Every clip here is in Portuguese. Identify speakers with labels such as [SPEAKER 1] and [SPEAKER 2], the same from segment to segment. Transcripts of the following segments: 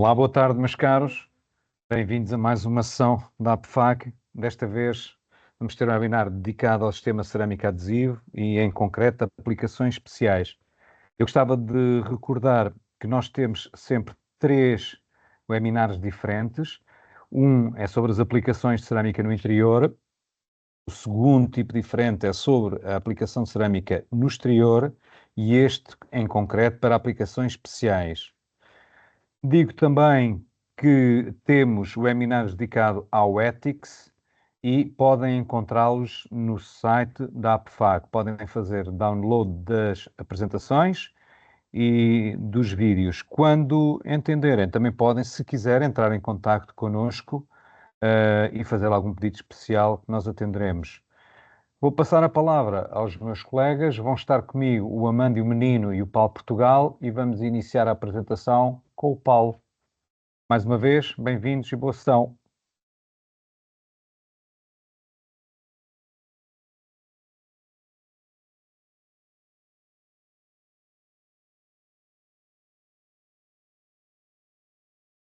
[SPEAKER 1] Olá, boa tarde, meus caros. Bem-vindos a mais uma sessão da APFAC. Desta vez vamos ter um webinar dedicado ao sistema cerâmico adesivo e, em concreto, aplicações especiais. Eu gostava de recordar que nós temos sempre 3 webinars diferentes. Um é sobre as aplicações de cerâmica no interior. O segundo tipo diferente é sobre a aplicação de cerâmica no exterior e este, em concreto, para aplicações especiais. Digo também que temos webinars dedicados ao Ethics e podem encontrá-los no site da APFAC. Podem fazer download das apresentações e dos vídeos. Quando entenderem, também podem, se quiserem, entrar em contacto connosco e fazer algum pedido especial que nós atenderemos. Vou passar a palavra aos meus colegas. Vão estar comigo o Amândio Menino e o Paulo Portugal e vamos iniciar a apresentação com o Paulo. Mais uma vez, bem-vindos e boa sessão.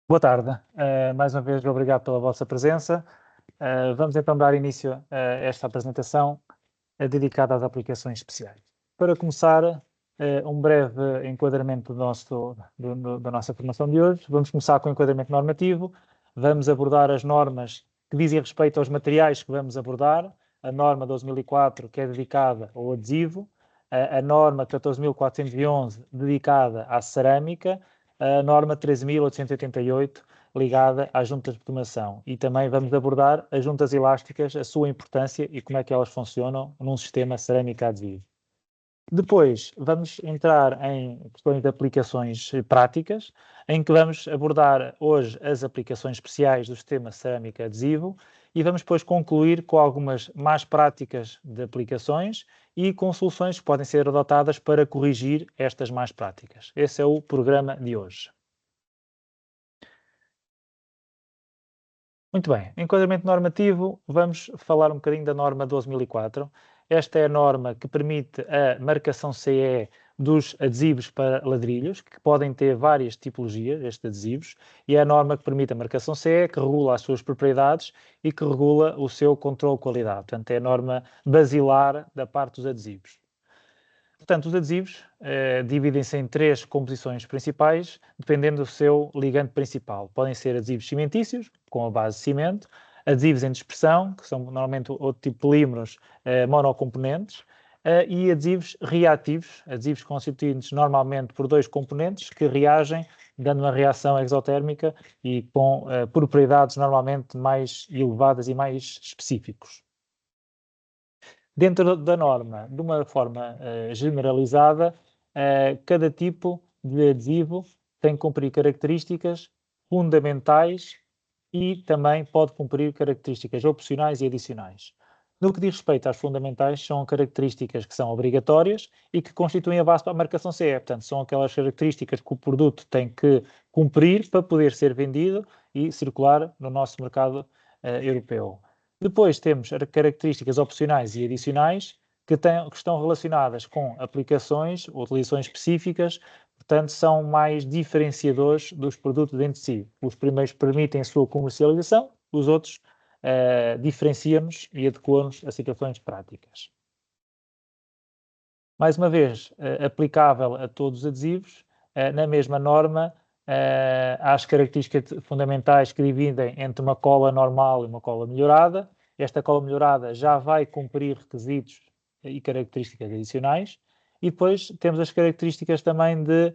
[SPEAKER 2] Boa tarde. Mais uma vez, obrigado pela vossa presença. Vamos então dar início a esta apresentação dedicada às aplicações especiais. Para começar, um breve enquadramento da nossa formação de hoje. Vamos começar com o enquadramento normativo. Vamos abordar as normas que dizem respeito aos materiais que vamos abordar. A norma 12.004, que é dedicada ao adesivo. A norma 14.411, dedicada à cerâmica. A norma 13.888, ligada às juntas de automação. E também vamos abordar as juntas elásticas, a sua importância e como é que elas funcionam num sistema cerâmico adesivo. Depois, vamos entrar em questões de aplicações práticas, em que vamos abordar hoje as aplicações especiais do sistema cerâmico adesivo e vamos depois concluir com algumas mais práticas de aplicações e com soluções que podem ser adotadas para corrigir estas mais práticas. Esse é o programa de hoje. Muito bem, enquadramento normativo, vamos falar um bocadinho da norma 12.004. Esta é a norma que permite a marcação CE dos adesivos para ladrilhos, que podem ter várias tipologias, estes adesivos, e é a norma que permite a marcação CE, que regula as suas propriedades e que regula o seu controle de qualidade. Portanto, é a norma basilar da parte dos adesivos. Portanto, os adesivos dividem-se em 3 composições principais, dependendo do seu ligante principal. Podem ser adesivos cimentícios, com a base de cimento, adesivos em dispersão, que são normalmente outro tipo de polímeros monocomponentes, e adesivos reativos, adesivos constituídos normalmente por 2 componentes que reagem, dando uma reação exotérmica e com propriedades normalmente mais elevadas e mais específicos. Dentro da norma, de uma forma generalizada, cada tipo de adesivo tem que cumprir características fundamentais e também pode cumprir características opcionais e adicionais. No que diz respeito às fundamentais, são características que são obrigatórias e que constituem a base para a marcação CE. Portanto, são aquelas características que o produto tem que cumprir para poder ser vendido e circular no nosso mercado europeu. Depois temos as características opcionais e adicionais que estão relacionadas com aplicações ou utilizações específicas, portanto são mais diferenciadores dos produtos entre si. Os primeiros permitem a sua comercialização, os outros diferenciam-nos e adequam-nos a situações práticas. Mais uma vez, aplicável a todos os adesivos, na mesma norma, há as características fundamentais que dividem entre uma cola normal e uma cola melhorada. Esta cola melhorada já vai cumprir requisitos e características adicionais. E depois temos as características também de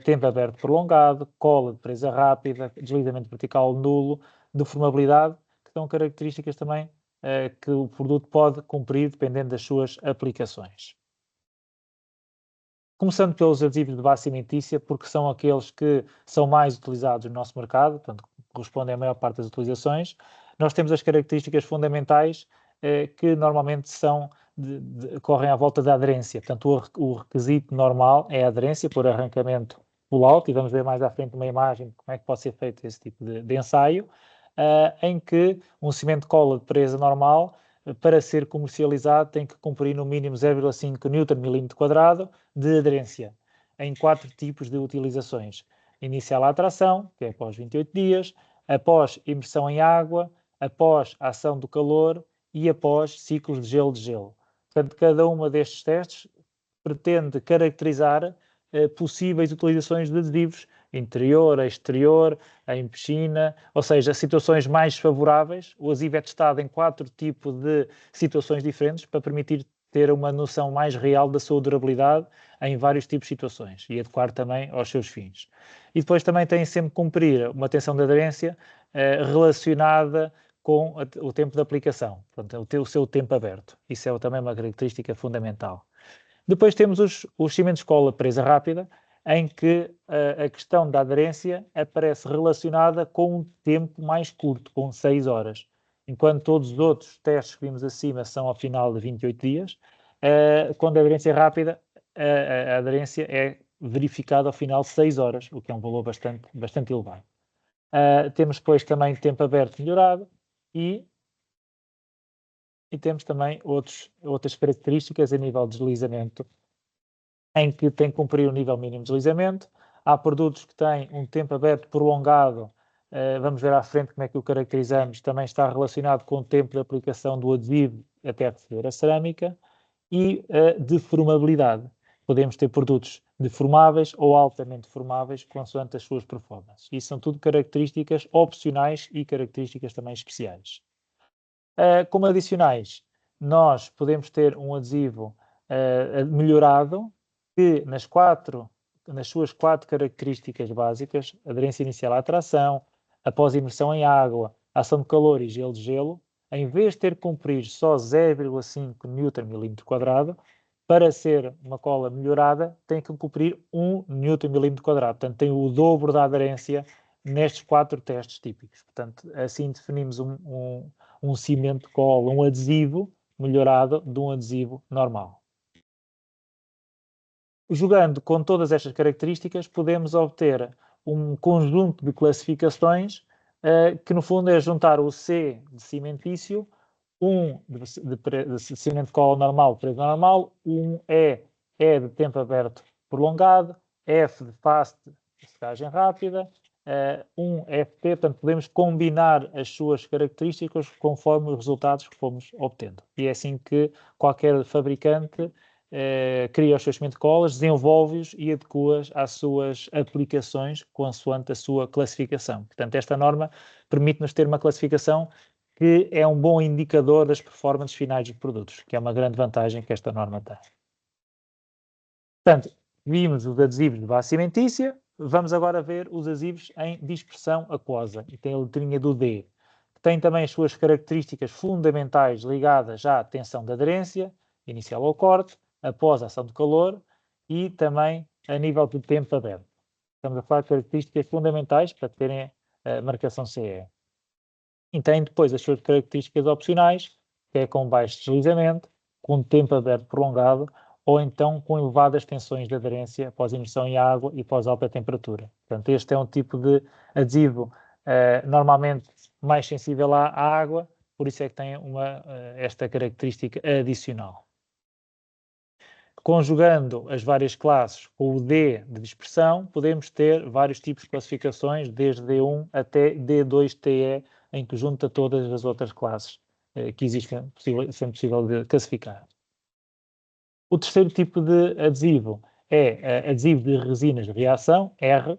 [SPEAKER 2] tempo aberto prolongado, cola de presa rápida, deslizamento vertical nulo, deformabilidade, que são características também que o produto pode cumprir dependendo das suas aplicações. Começando pelos adesivos de base cimentícia, porque são aqueles que são mais utilizados no nosso mercado, portanto, correspondem à maior parte das utilizações. Nós temos as características fundamentais que normalmente correm à volta da aderência. Portanto, o requisito normal é a aderência por arrancamento pull-out, e vamos ver mais à frente uma imagem de como é que pode ser feito esse tipo de ensaio, em que um cimento de cola de presa normal, para ser comercializado, tem que cumprir no mínimo 0,5 Nm/mm² de aderência, em 4 tipos de utilizações. inicial à atração, que é após 28 dias, após imersão em água, após a ação do calor e após ciclos de gelo. Portanto, cada uma destes testes pretende caracterizar possíveis utilizações de adesivos interior, exterior, em piscina, ou seja, situações mais favoráveis. O adesivo é testado em 4 tipos de situações diferentes para permitir ter uma noção mais real da sua durabilidade em vários tipos de situações e adequar também aos seus fins. E depois também tem sempre que cumprir uma tensão de aderência relacionada com o tempo de aplicação, portanto, o seu tempo aberto. Isso é também uma característica fundamental. Depois temos os cimentos de cola presa rápida, em que a questão da aderência aparece relacionada com um tempo mais curto, com 6 horas. Enquanto todos os outros testes que vimos acima são ao final de 28 dias, quando a aderência é rápida, a aderência é verificada ao final de 6 horas, o que é um valor bastante elevado. Temos depois também tempo aberto melhorado e temos também outras características a nível de deslizamento, em que tem que cumprir o nível mínimo de deslizamento. Há produtos que têm um tempo aberto prolongado, vamos ver à frente como é que o caracterizamos, também está relacionado com o tempo de aplicação do adesivo até receber a cerâmica, e deformabilidade. Podemos ter produtos deformáveis ou altamente deformáveis, consoante as suas performances. Isso são tudo características opcionais e características também especiais. Como adicionais, nós podemos ter um adesivo melhorado que nas suas 4 características básicas, aderência inicial à atração, após imersão em água, ação de calor e gelo de gelo, em vez de ter que cumprir só 0,5 Nm/m², para ser uma cola melhorada, tem que cumprir 1 Nm/m². Portanto, tem o dobro da aderência nestes 4 testes típicos. Portanto, assim definimos um cimento de cola, um adesivo melhorado de um adesivo normal. Jogando com todas estas características, podemos obter um conjunto de classificações que, no fundo, é juntar o C de cimentício, de cimento de cola normal, preso normal, E de tempo aberto prolongado, F de fast, de secagem rápida, FT, portanto, podemos combinar as suas características conforme os resultados que fomos obtendo. E é assim que qualquer fabricante cria os seus cimento de colas, desenvolve-os e adequa-os às suas aplicações consoante a sua classificação. Portanto, esta norma permite-nos ter uma classificação que é um bom indicador das performances finais dos produtos, que é uma grande vantagem que esta norma tem. Portanto, vimos os adesivos de base cimentícia, vamos agora ver os adesivos em dispersão aquosa, e tem a letrinha do D, que tem também as suas características fundamentais ligadas à tensão de aderência, inicial ao corte, após a ação de calor, e também a nível de tempo aberto. Estamos a falar de características fundamentais para terem a marcação CE. E tem depois as suas características opcionais, que é com baixo deslizamento, com tempo aberto prolongado, ou então com elevadas tensões de aderência após imersão em água e após alta temperatura. Portanto, este é um tipo de adesivo normalmente mais sensível à água, por isso é que tem esta característica adicional. Conjugando as várias classes com o D de dispersão, podemos ter vários tipos de classificações, desde D1 até D2TE, em que junta todas as outras classes que existem, sendo possível de classificar. O terceiro tipo de adesivo é adesivo de resinas de reação, R,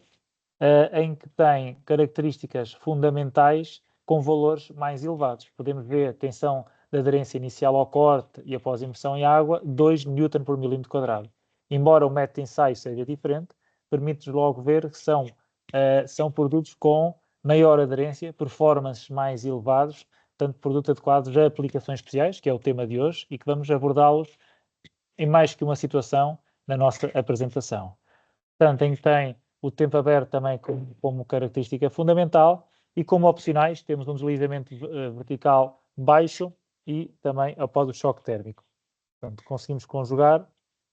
[SPEAKER 2] em que tem características fundamentais com valores mais elevados. Podemos ver a tensão de aderência inicial ao corte e após imersão em água, 2 Nm/m². Embora o método de ensaio seja diferente, permite-nos logo ver que são produtos com maior aderência, performances mais elevados, portanto, produtos adequados a aplicações especiais, que é o tema de hoje, e que vamos abordá-los em mais que uma situação na nossa apresentação. Portanto, tem o tempo aberto também como característica fundamental, e como opcionais temos um deslizamento vertical baixo e também após o choque térmico. Portanto, conseguimos conjugar,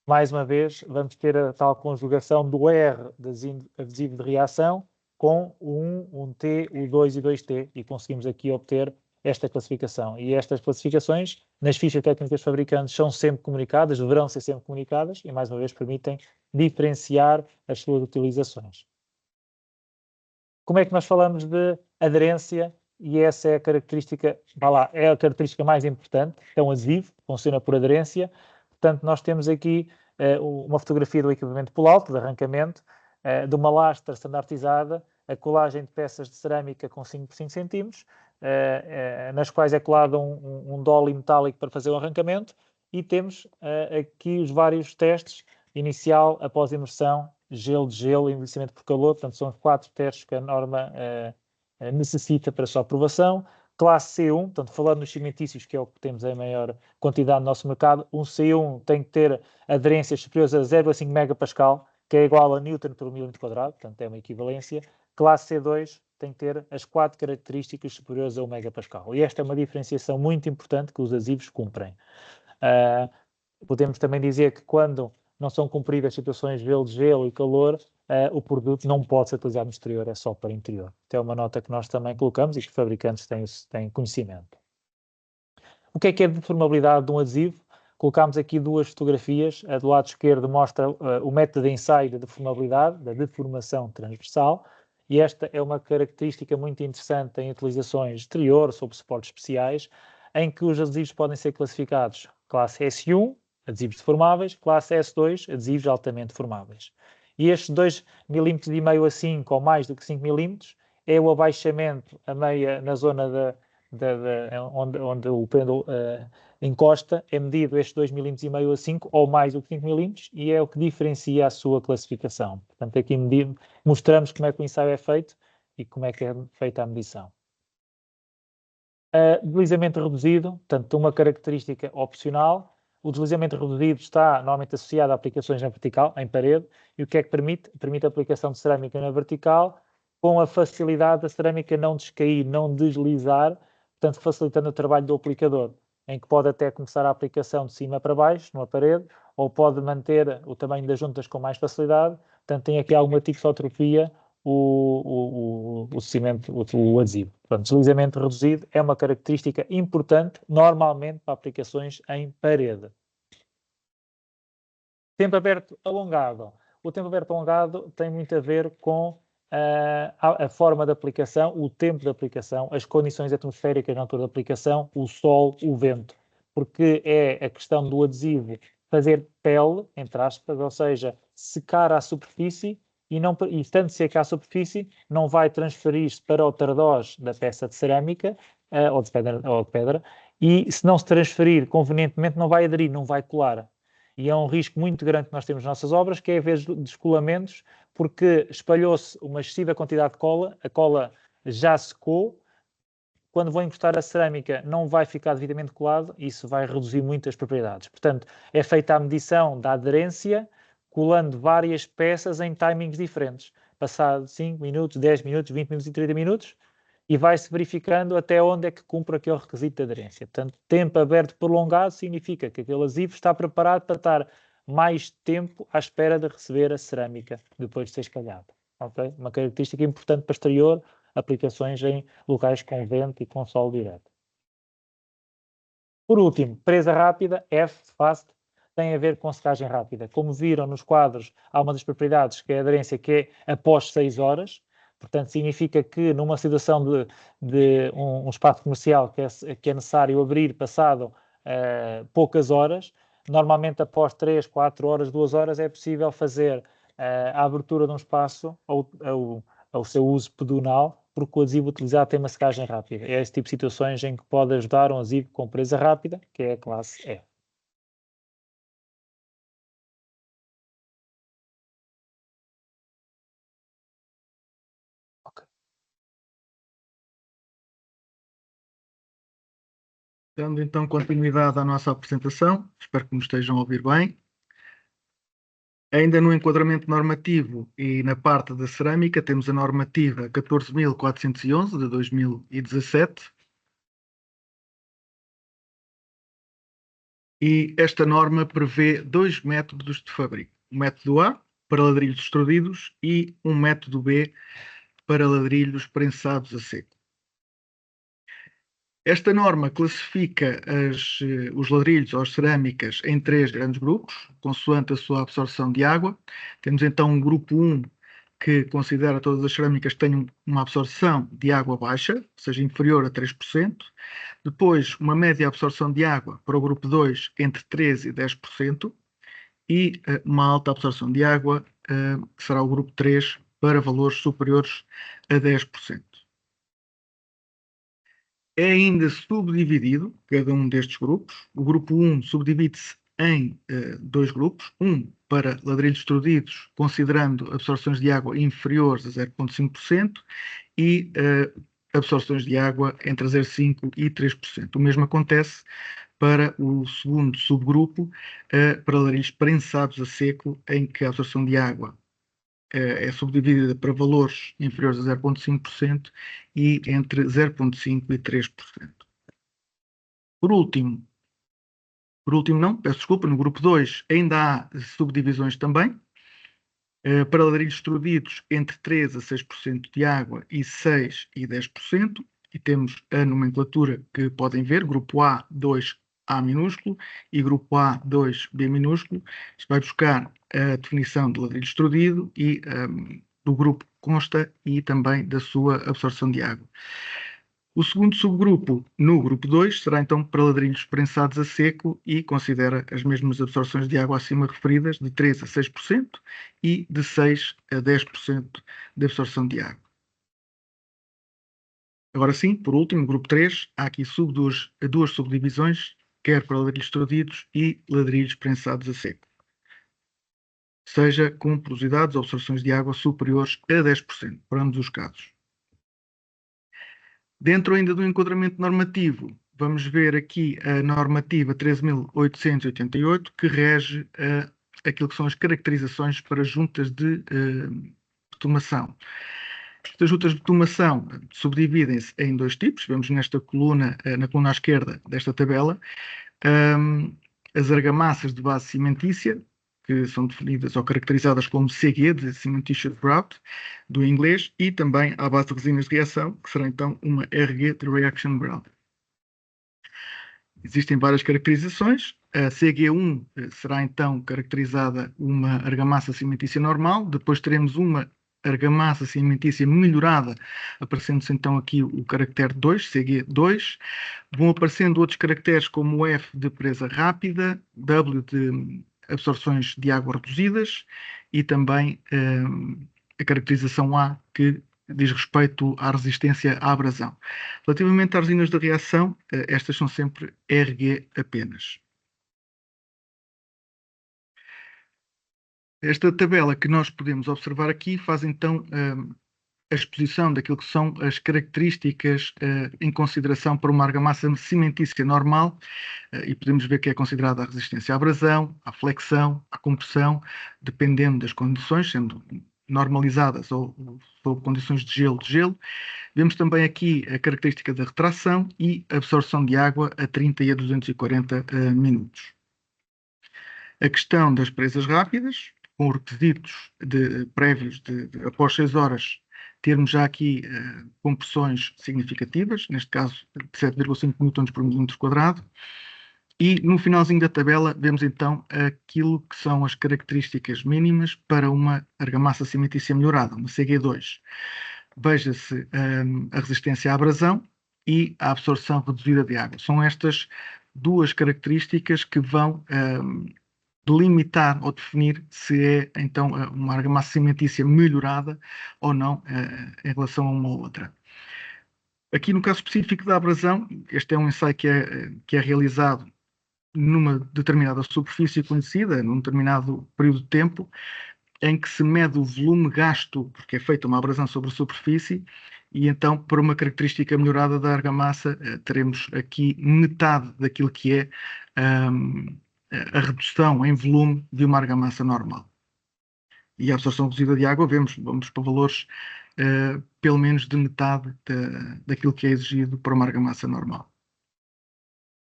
[SPEAKER 2] mais uma vez, vamos ter a tal conjugação do R de adesivo de reação com o 1, 1T, o 2 e 2T, e conseguimos aqui obter esta classificação. E estas classificações, nas fichas técnicas fabricantes, são sempre comunicadas, deverão ser sempre comunicadas, e mais uma vez permitem diferenciar as suas utilizações. Como é que nós falamos de aderência? E essa é a característica, vá lá, é a característica mais importante, é um adesivo, funciona por aderência. Portanto, nós temos aqui uma fotografia do equipamento pull alto, de arrancamento, de uma lastra standardizada, a colagem de peças de cerâmica com 5 por 5 centímetros, nas quais é colado um dolly metálico para fazer o arrancamento, e temos aqui os vários testes, inicial, após imersão, gelo de gelo, envelhecimento por calor. Portanto, são 4 testes que a norma necessita para a sua aprovação. Classe C1, portanto, falando nos cimentícios, que é o que temos em maior quantidade no nosso mercado, um C1 tem que ter aderências superiores a 0,5 megapascal, que é igual a Newton por milímetro quadrado, portanto é uma equivalência. Classe C2 tem que ter as 4 características superiores a 1 megapascal. E esta é uma diferenciação muito importante que os adesivos cumprem. Podemos também dizer que quando não são cumpridas situações de gelo e calor, o produto não pode ser utilizado no exterior, é só para interior. Então é uma nota que nós também colocamos e que os fabricantes têm conhecimento. O que é a deformabilidade de um adesivo? Colocámos aqui 2 fotografias. A do lado esquerdo mostra o método de ensaio da deformabilidade, da deformação transversal, e esta é uma característica muito interessante em utilizações exteriores, sob suportes especiais, em que os adesivos podem ser classificados classe S1, adesivos deformáveis, classe S2, adesivos altamente deformáveis. E estes 2,5 mm a 5 ou mais do que 5 mm é o abaixamento a meia na zona onde o pêndulo encosta, é medido estes 2,5 mm a 5 ou mais do que 5 mm, e é o que diferencia a sua classificação. Portanto, aqui mostramos como é que o ensaio é feito e como é que é feita a medição. Deslizamento reduzido, portanto, uma característica opcional. O deslizamento reduzido está normalmente associado a aplicações na vertical, em parede, e o que é que permite? Permite a aplicação de cerâmica na vertical, com a facilidade da cerâmica não descair, não deslizar, portanto, facilitando o trabalho do aplicador, em que pode até começar a aplicação de cima para baixo, numa parede, ou pode manter o tamanho das juntas com mais facilidade. Portanto, tem aqui alguma tixotropia o cimento, o adesivo. Portanto, deslizamento reduzido é uma característica importante, normalmente para aplicações em parede. Tempo aberto alongado. O tempo aberto alongado tem muito a ver com a forma de aplicação, o tempo de aplicação, as condições atmosféricas na altura de aplicação, o sol, o vento, porque é a questão do adesivo fazer pele, entre aspas, ou seja, secar à superfície e estando seca à superfície, não vai transferir-se para o tardós da peça de cerâmica ou de pedra, e se não se transferir convenientemente, não vai aderir, não vai colar. E é um risco muito grande que nós temos nas nossas obras, que é a vez de descolamentos, porque espalhou-se uma excessiva quantidade de cola, a cola já secou, quando vou encostar a cerâmica não vai ficar devidamente colado, e isso vai reduzir muito as propriedades. Portanto, é feita a medição da aderência, colando várias peças em timings diferentes, passado 5 minutos, 10 minutos, 20 minutos e 30 minutos, e vai-se verificando até onde é que cumpre aquele requisito de aderência. Portanto, tempo aberto prolongado significa que aquele adesivo está preparado para estar mais tempo à espera de receber a cerâmica depois de ser escalhado. Okay? Uma característica importante para o exterior, aplicações em locais com vento e com sol direto. Por último, presa rápida, fast, tem a ver com secagem rápida. Como viram nos quadros, há uma das propriedades que é a aderência, que é após 6 horas. Portanto, significa que numa situação de um espaço comercial que é necessário abrir passado poucas horas, normalmente após 3, 4 horas, 2 horas, é possível fazer a abertura de um espaço ao seu uso pedonal, porque o adesivo utilizado tem uma secagem rápida. É esse tipo de situações em que pode ajudar um adesivo com presa rápida, que é a classe E. Okay.
[SPEAKER 3] Dando então continuidade à nossa apresentação, espero que nos estejam a ouvir bem. Ainda no enquadramento normativo e na parte da cerâmica, temos a normativa 14.411 de 2017. E esta norma prevê 2 métodos de fabrico. O método A, para ladrilhos extrudidos, e um método B, para ladrilhos prensados a seco. Esta norma classifica os ladrilhos ou as cerâmicas em 3 grandes grupos, consoante a sua absorção de água. Temos então um grupo 1, que considera todas as cerâmicas que tenham uma absorção de água baixa, ou seja, inferior a 3%. Depois, uma média absorção de água para o grupo 2 entre 13% e 10%. E uma alta absorção de água, que será o grupo 3, para valores superiores a 10%. É ainda subdividido cada um destes grupos. O grupo 1 subdivide-se em dois grupos. Um para ladrilhos extrudidos, considerando absorções de água inferiores a 0,5% e absorções de água entre 0,5% e 3%. O mesmo acontece para o segundo subgrupo, para ladrilhos prensados a seco, em que a absorção de água é subdividida para valores inferiores a 0,5% e entre 0,5% e 3%. Por último não, peço desculpa, no grupo 2 ainda há subdivisões também, para ladrilhos extrudidos entre 3% a 6% de água e 6% e 10%, e temos a nomenclatura que podem ver, grupo A, 2, A minúsculo, e grupo A, 2, B minúsculo. Isto vai buscar a definição de ladrilho extrudido e do grupo que consta e também da sua absorção de água. O segundo subgrupo, no grupo 2, será então para ladrilhos prensados a seco e considera as mesmas absorções de água acima referidas, de 3% a 6% e de 6% a 10% de absorção de água. Agora sim, por último, grupo 3, há aqui duas subdivisões, quer para ladrilhos extrudidos e ladrilhos prensados a seco, seja com porosidades ou absorções de água superiores a 10%, para ambos os casos. Dentro ainda do enquadramento normativo, vamos ver aqui a normativa 13.888, que rege aquilo que são as caracterizações para juntas de betomação. Estas juntas de betomação subdividem-se em dois tipos. Vemos nesta coluna, na coluna à esquerda desta tabela, as argamassas de base cimentícia, que são definidas ou caracterizadas como CG, de Cementitious Grout, do inglês, e também à base de resinas de reação, que será então uma RG de Reaction Grout. Existem várias caracterizações. A CG1 será então caracterizada uma argamassa cimentícia normal, depois teremos uma argamassa cimentícia melhorada, aparecendo-se então aqui o caractere 2, CG2. Vão aparecendo outros caracteres como o F de presa rápida, W de absorções de água reduzidas e também a caracterização A, que diz respeito à resistência à abrasão. Relativamente às resinas de reação, estas são sempre RG apenas. Esta tabela que nós podemos observar aqui faz então a exposição daquilo que são as características em consideração para uma argamassa cimentícia normal, e podemos ver que é considerada a resistência à abrasão, à flexão, à compressão, dependendo das condições, sendo normalizadas ou sob condições de gelo. Vemos também aqui a característica da retração e absorção de água a 30 e a 240 minutos. A questão das presas rápidas, com requisitos prévios após 6 horas, termos já aqui compressões significativas, neste caso de 7,5 newtons por milímetro quadrado. E no finalzinho da tabela vemos então aquilo que são as características mínimas para uma argamassa cimentícia melhorada, uma CG2. Veja-se a resistência à abrasão e a absorção reduzida de água. São estas duas características que vão delimitar ou definir se é então uma argamassa cimentícia melhorada ou não em relação a uma ou outra. Aqui no caso específico da abrasão, este é um ensaio que é realizado numa determinada superfície conhecida, num determinado período de tempo, em que se mede o volume gasto, porque é feita uma abrasão sobre a superfície, e então, por uma característica melhorada da argamassa, teremos aqui metade daquilo que é a redução em volume de uma argamassa normal. E a absorção reduzida de água, vamos para valores pelo menos de metade daquilo que é exigido para uma argamassa normal.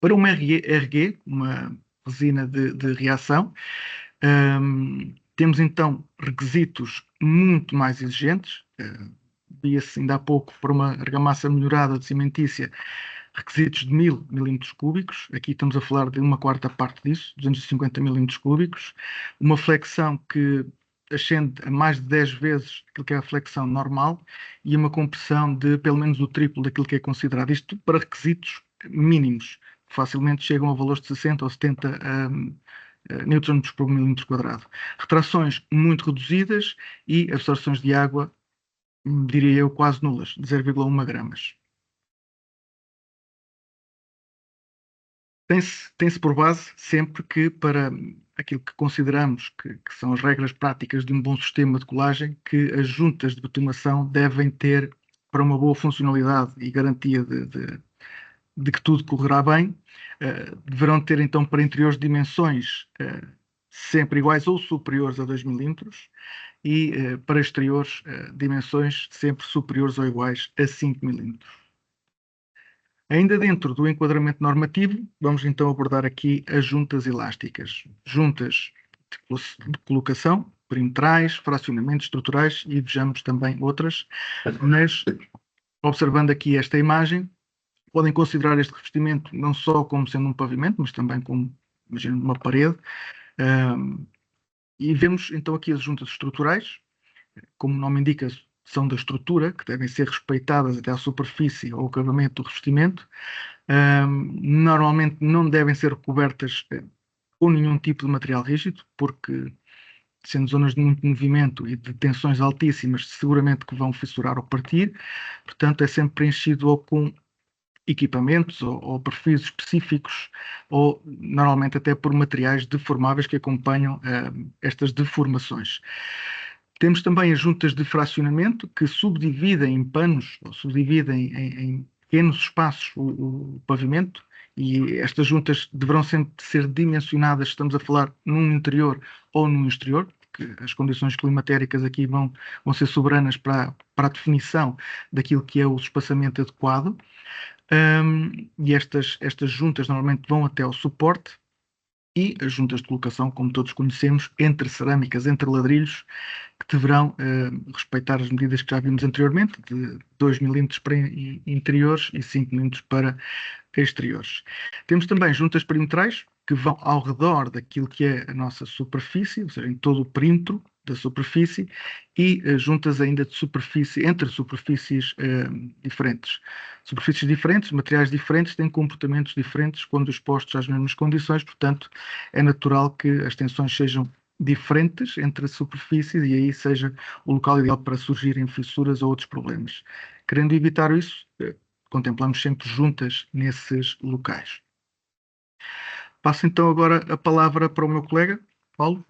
[SPEAKER 3] Para uma RG, uma resina de reação, temos então requisitos muito mais exigentes. Via-se ainda há pouco para uma argamassa melhorada de cimentícia, requisitos de 1000 milímetros cúbicos. Aqui estamos a falar de uma quarta parte disso, 250 milímetros cúbicos. Uma flexão que ascende a mais de 10 vezes aquilo que é a flexão normal e uma compressão de pelo menos o triplo daquilo que é considerado. Isto tudo para requisitos mínimos, que facilmente chegam a valores de 60 ou 70 newtons por milímetro quadrado. Retrações muito reduzidas e absorções de água, diria eu, quase nulas, de 0,1 gramas. Tem-se por base sempre que, para aquilo que consideramos que são as regras práticas de um bom sistema de colagem, que as juntas de bitumação devem ter, para uma boa funcionalidade e garantia de que tudo correrá bem, deverão ter então para interiores dimensões sempre iguais ou superiores a 2 milímetros e para exteriores dimensões sempre superiores ou iguais a 5 milímetros. Ainda dentro do enquadramento normativo, vamos então abordar aqui as juntas elásticas. Juntas de colocação, perimetrais, fracionamentos estruturais e vejamos também outras, mas observando aqui esta imagem, podem considerar este revestimento não só como sendo um pavimento, mas também como, imagina, uma parede. E vemos então aqui as juntas estruturais, como o nome indica, são da estrutura, que devem ser respeitadas até à superfície ou acabamento do revestimento. Normalmente não devem ser recobertas com nenhum tipo de material rígido, porque sendo zonas de muito movimento e de tensões altíssimas, seguramente que vão fissurar ou partir. Portanto, é sempre preenchido ou com equipamentos ou perfis específicos, ou normalmente até por materiais deformáveis que acompanham estas deformações. Temos também as juntas de fracionamento, que subdividem em panos, ou subdividem em pequenos espaços o pavimento, e estas juntas deverão sempre ser dimensionadas, estamos a falar num interior ou num exterior, porque as condições climatéricas aqui vão ser soberanas para a definição daquilo que é o espaçamento adequado. E estas juntas normalmente vão até ao suporte, e as juntas de colocação, como todos conhecemos, entre cerâmicas, entre ladrilhos, que deverão respeitar as medidas que já vimos anteriormente, de 2 milímetros para interiores e 5 milímetros para exteriores. Temos também juntas perimetrais, que vão ao redor daquilo que é a nossa superfície, ou seja, em todo o perímetro da superfície, e juntas ainda de superfície, entre superfícies diferentes. Superfícies diferentes, materiais diferentes, têm comportamentos diferentes quando expostos às mesmas condições, portanto, é natural que as tensões sejam diferentes entre as superfícies e aí seja o local ideal para surgirem fissuras ou outros problemas. Querendo evitar isso, contemplamos sempre juntas nesses locais. Passo então agora a palavra para o meu colega, Paulo.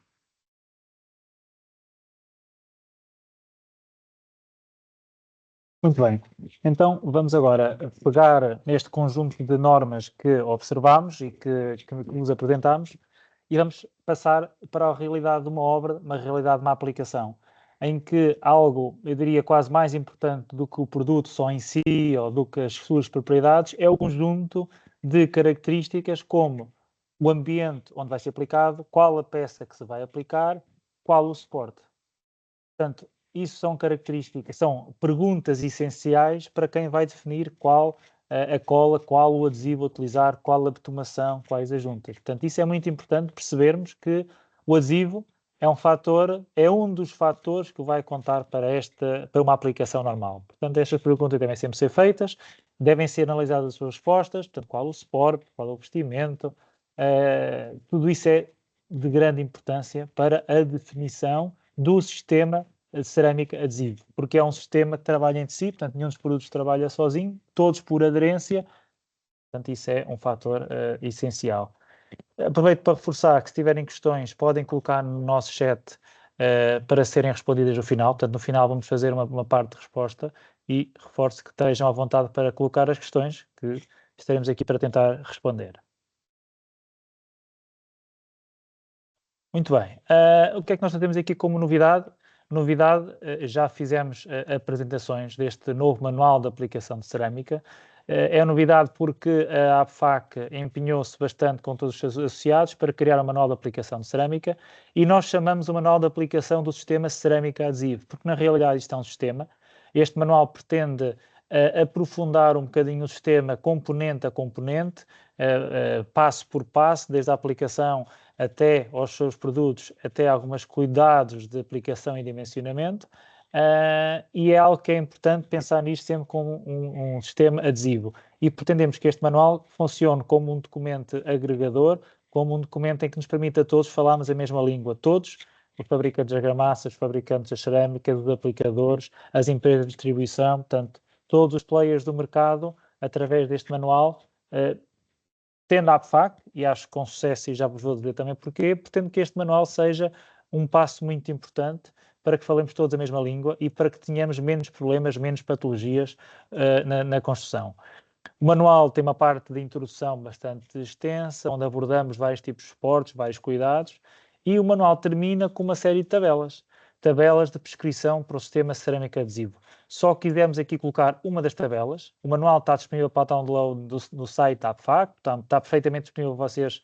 [SPEAKER 2] Muito bem. Então, vamos agora pegar neste conjunto de normas que observamos e que nos apresentamos e vamos passar para a realidade de uma obra, uma realidade de uma aplicação, em que algo, eu diria, quase mais importante do que o produto só em si ou do que as suas propriedades, é o conjunto de características como o ambiente onde vai ser aplicado, qual a peça que se vai aplicar, qual o suporte. Portanto, isso são características, são perguntas essenciais para quem vai definir qual a cola, qual o adesivo a utilizar, qual a bitumação, quais as juntas. Portanto, isso é muito importante percebermos que o adesivo é um dos fatores que vai contar para uma aplicação normal. Portanto, estas perguntas devem sempre ser feitas, devem ser analisadas as suas respostas, portanto, qual o suporte, qual o vestimento, tudo isso é de grande importância para a definição do sistema de cerâmica adesivo, porque é um sistema que trabalha entre si, portanto, nenhum dos produtos trabalha sozinho, todos por aderência, portanto, isso é um fator essencial. Aproveito para reforçar que se tiverem questões, podem colocar no nosso chat para serem respondidas no final, portanto, no final vamos fazer uma parte de resposta e reforço que estejam à vontade para colocar as questões, que estaremos aqui para tentar responder. Muito bem. O que é que nós temos aqui como novidade? Já fizemos apresentações deste novo manual de aplicação de cerâmica. É novidade porque a APFAC empenhou-se bastante com todos os seus associados para criar um manual de aplicação de cerâmica e nós chamamos o manual de aplicação do sistema cerâmica adesivo, porque na realidade isto é um sistema. Este manual pretende aprofundar um bocadinho o sistema componente a componente, passo por passo, desde a aplicação até aos seus produtos, até alguns cuidados de aplicação e dimensionamento, e é algo que é importante pensar nisto sempre como um sistema adesivo. E pretendemos que este manual funcione como um documento agregador, como um documento em que nos permita a todos falarmos a mesma língua, todos, os fabricantes de argamassas, os fabricantes de cerâmica, os aplicadores, as empresas de distribuição, portanto, todos os players do mercado, através deste manual, tendo a APFAC, e acho que com sucesso, e já vos vou dizer também porquê, pretendo que este manual seja um passo muito importante para que falemos todos a mesma língua e para que tenhamos menos problemas, menos patologias na construção. O manual tem uma parte de introdução bastante extensa, onde abordamos vários tipos de suportes, vários cuidados, e o manual termina com uma série de tabelas de prescrição para o sistema cerâmico adesivo. Só quisemos aqui colocar uma das tabelas. O manual está disponível para download no site da APFAC, portanto, está perfeitamente disponível para vocês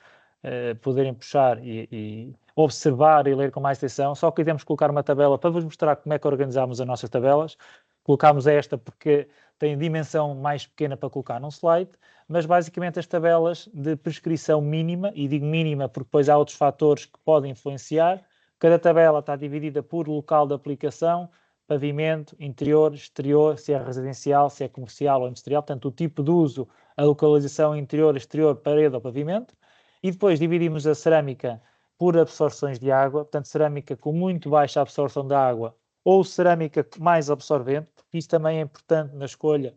[SPEAKER 2] poderem puxar e observar e ler com mais atenção. Só quisemos colocar uma tabela para vos mostrar como é que organizamos as nossas tabelas. Colocámos esta porque tem dimensão mais pequena para colocar num slide, mas basicamente as tabelas de prescrição mínima, e digo mínima porque depois há outros fatores que podem influenciar. Cada tabela está dividida por local de aplicação, pavimento, interior, exterior, se é residencial, se é comercial ou industrial, portanto o tipo de uso, a localização interior, exterior, parede ou pavimento, e depois dividimos a cerâmica por absorções de água, portanto cerâmica com muito baixa absorção de água ou cerâmica mais absorvente, porque isso também é importante na escolha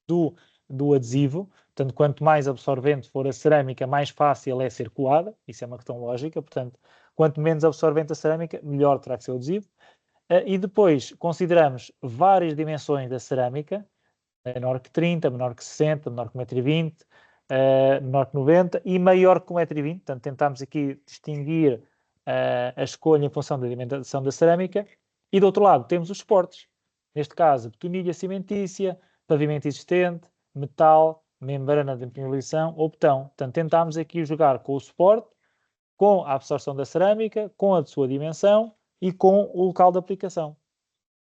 [SPEAKER 2] do adesivo. Portanto, quanto mais absorvente for a cerâmica, mais fácil é ser colada. Isso é uma questão lógica. Portanto, quanto menos absorvente a cerâmica, melhor terá que ser o adesivo. E depois consideramos várias dimensões da cerâmica, menor que 30, menor que 60, menor que 1,20 m, menor que 90 e maior que 1,20 m. Portanto, tentamos aqui distinguir a escolha em função da dimensão da cerâmica. E do outro lado temos os suportes, neste caso betonilha cimentícia, pavimento existente, metal, membrana de impermeabilização ou betão. Portanto, tentámos aqui jogar com o suporte, com a absorção da cerâmica, com a sua dimensão e com o local de aplicação.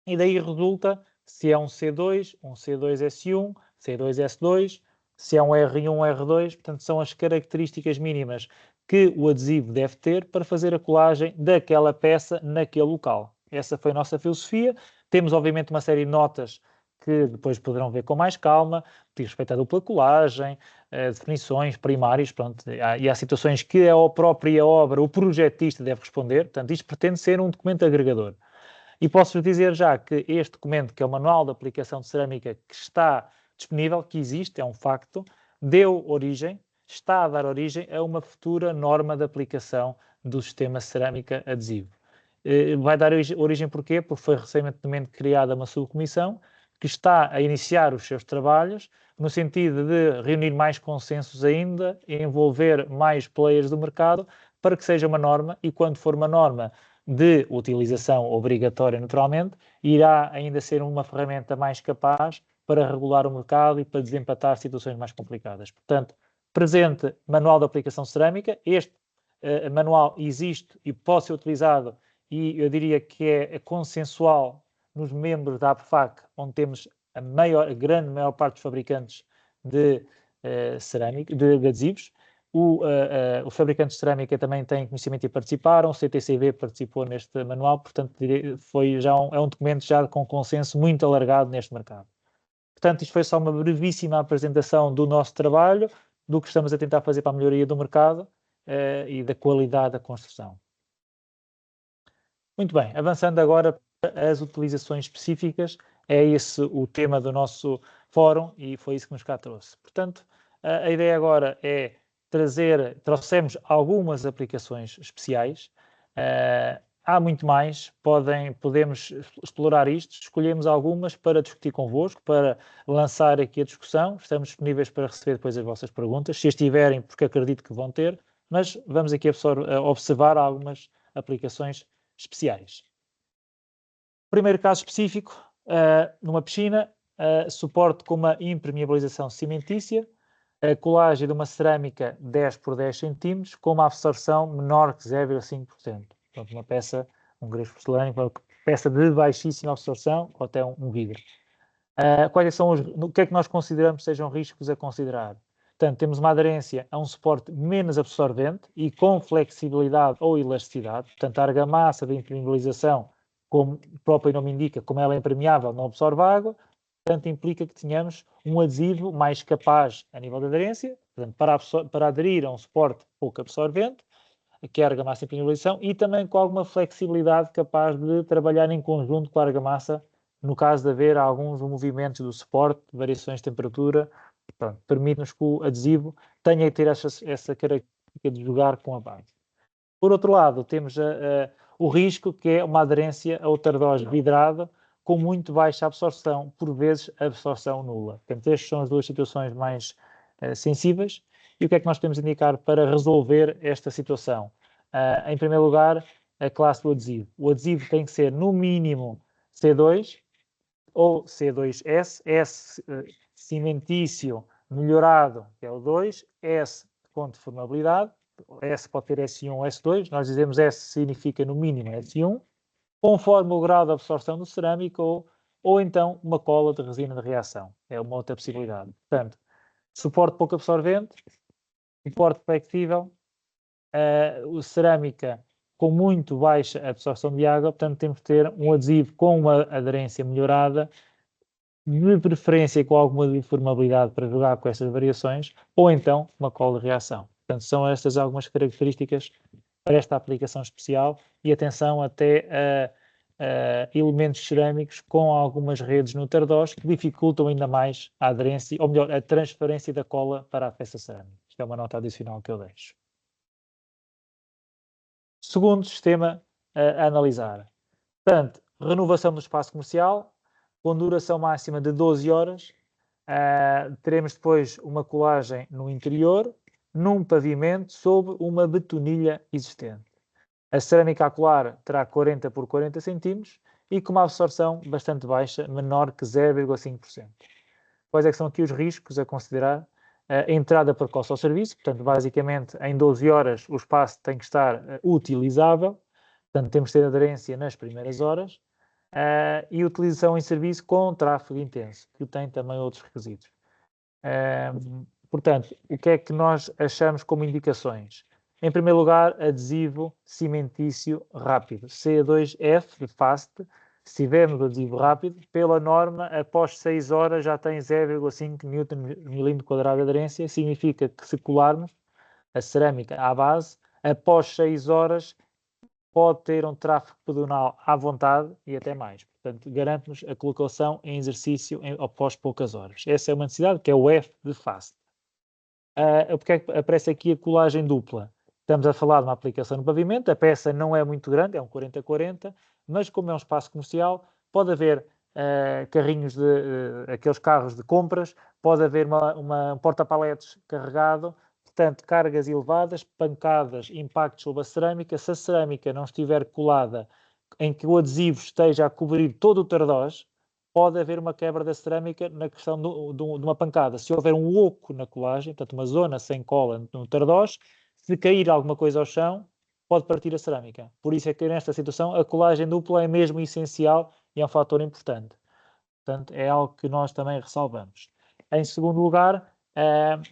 [SPEAKER 2] E daí resulta se é um C2, um C2S1, C2S2, se é um R1, um R2, portanto são as características mínimas que o adesivo deve ter para fazer a colagem daquela peça naquele local. Essa foi a nossa filosofia. Temos, obviamente, uma série de notas que depois poderão ver com mais calma, diz respeito à dupla colagem, definições primárias, pronto, e há situações que a própria obra, o projetista deve responder. Portanto, isto pretende ser um documento agregador. E posso-vos dizer já que este documento, que é o Manual de Aplicação de Cerâmica, que está disponível, que existe, é um facto, está a dar origem a uma futura norma de aplicação do sistema cerâmica adesivo. Vai dar origem porquê? Porque foi recentemente criada uma subcomissão que está a iniciar os seus trabalhos no sentido de reunir mais consensos ainda, envolver mais players do mercado para que seja uma norma, e quando for uma norma de utilização obrigatória, naturalmente, irá ainda ser uma ferramenta mais capaz para regular o mercado e para desempatar situações mais complicadas. Portanto, presente Manual de Aplicação Cerâmica, este manual existe e pode ser utilizado, e eu diria que é consensual nos membros da APFAC, onde temos a maior parte dos fabricantes de cerâmica, de adesivos. Os fabricantes de cerâmica também têm conhecimento e participaram, o CTCV participou neste manual, portanto é um documento já com consenso muito alargado neste mercado. Portanto, isto foi só uma brevíssima apresentação do nosso trabalho, do que estamos a tentar fazer para a melhoria do mercado e da qualidade da construção. Muito bem, avançando agora para as utilizações específicas, é esse o tema do nosso fórum e foi isso que nos cá trouxe. Portanto, a ideia agora é trouxemos algumas aplicações especiais, há muito mais, podemos explorar isto, escolhemos algumas para discutir convosco, para lançar aqui a discussão, estamos disponíveis para receber depois as vossas perguntas, se as tiverem, porque acredito que vão ter, mas vamos aqui observar algumas aplicações especiais. Primeiro caso específico, numa piscina, suporte com uma impermeabilização cimentícia, a colagem de uma cerâmica 10 por 10 cm com uma absorção menor que 0,5%. Portanto, uma peça, um grego porcelânico, uma peça de baixíssima absorção ou até um vidro. O que é que nós consideramos que sejam riscos a considerar? Portanto, temos uma aderência a um suporte menos absorvente e com flexibilidade ou elasticidade. Portanto, a argamassa da impermeabilização, como o próprio nome indica, como ela é impermeável, não absorve água, portanto, implica que tenhamos um adesivo mais capaz a nível de aderência, portanto, para aderir a um suporte pouco absorvente, que é a argamassa impermeabilização, e também com alguma flexibilidade capaz de trabalhar em conjunto com a argamassa, no caso de haver alguns movimentos do suporte, variações de temperatura, permite-nos que o adesivo tenha que ter essa característica de jogar com a base. Por outro lado, temos o risco que é uma aderência ao tardós vidrado com muito baixa absorção, por vezes absorção nula. Portanto, estas são as duas situações mais sensíveis. E o que é que nós podemos indicar para resolver esta situação? Em primeiro lugar, a classe do adesivo. O adesivo tem que ser, no mínimo, C2 ou C2S, S cimentício melhorado, que é o 2, S com deformabilidade, S pode ter S1 ou S2, nós dizemos S significa no mínimo S1, conforme o grau de absorção do cerâmico ou então uma cola de resina de reação. É uma outra possibilidade. Portanto, suporte pouco absorvente, suporte flexível, cerâmica com muito baixa absorção de água, portanto temos que ter um adesivo com uma aderência melhorada, de preferência com alguma deformabilidade para jogar com essas variações, ou então uma cola de reação. Portanto, são estas algumas características para esta aplicação especial e atenção até a elementos cerâmicos com algumas redes no tardós que dificultam ainda mais a aderência, ou melhor, a transferência da cola para a peça cerâmica. Isto é uma nota adicional que eu deixo. Segundo sistema a analisar. Portanto, renovação do espaço comercial, com duração máxima de 12 horas. Teremos depois uma colagem no interior, num pavimento, sob uma betonilha existente. A cerâmica a colar terá 40 por 40 cm e com uma absorção bastante baixa, menor que 0,5%. Quais é que são aqui os riscos a considerar? A entrada precoce ao serviço, portanto, basicamente, em 12 horas o espaço tem que estar utilizável, portanto, temos que ter aderência nas primeiras horas, e utilização em serviço com tráfego intenso, que tem também outros requisitos. Portanto, o que é que nós achamos como indicações? Em primeiro lugar, adesivo cimentício rápido, C2F de FAST. Se tivermos adesivo rápido, pela norma, após 6 horas já tem 0,5 Nm² de aderência, significa que se colarmos a cerâmica à base, após 6 horas pode ter um tráfego pedonal à vontade e até mais. Portanto, garante-nos a colocação em exercício após poucas horas. Essa é uma necessidade, que é o F de FAST. Porque é que aparece aqui a colagem dupla? Estamos a falar de uma aplicação no pavimento, a peça não é muito grande, é um 40-40, mas como é um espaço comercial, pode haver carrinhos aqueles carros de compras, pode haver um porta-paletes carregado, portanto, cargas elevadas, pancadas, impactos sobre a cerâmica. Se a cerâmica não estiver colada em que o adesivo esteja a cobrir todo o tardós, pode haver uma quebra da cerâmica na questão de uma pancada. Se houver um oco na colagem, portanto, uma zona sem cola no tardós, se cair alguma coisa ao chão, pode partir a cerâmica. Por isso é que nesta situação a colagem dupla é mesmo essencial e é um fator importante. Portanto, é algo que nós também ressalvamos. Em segundo lugar,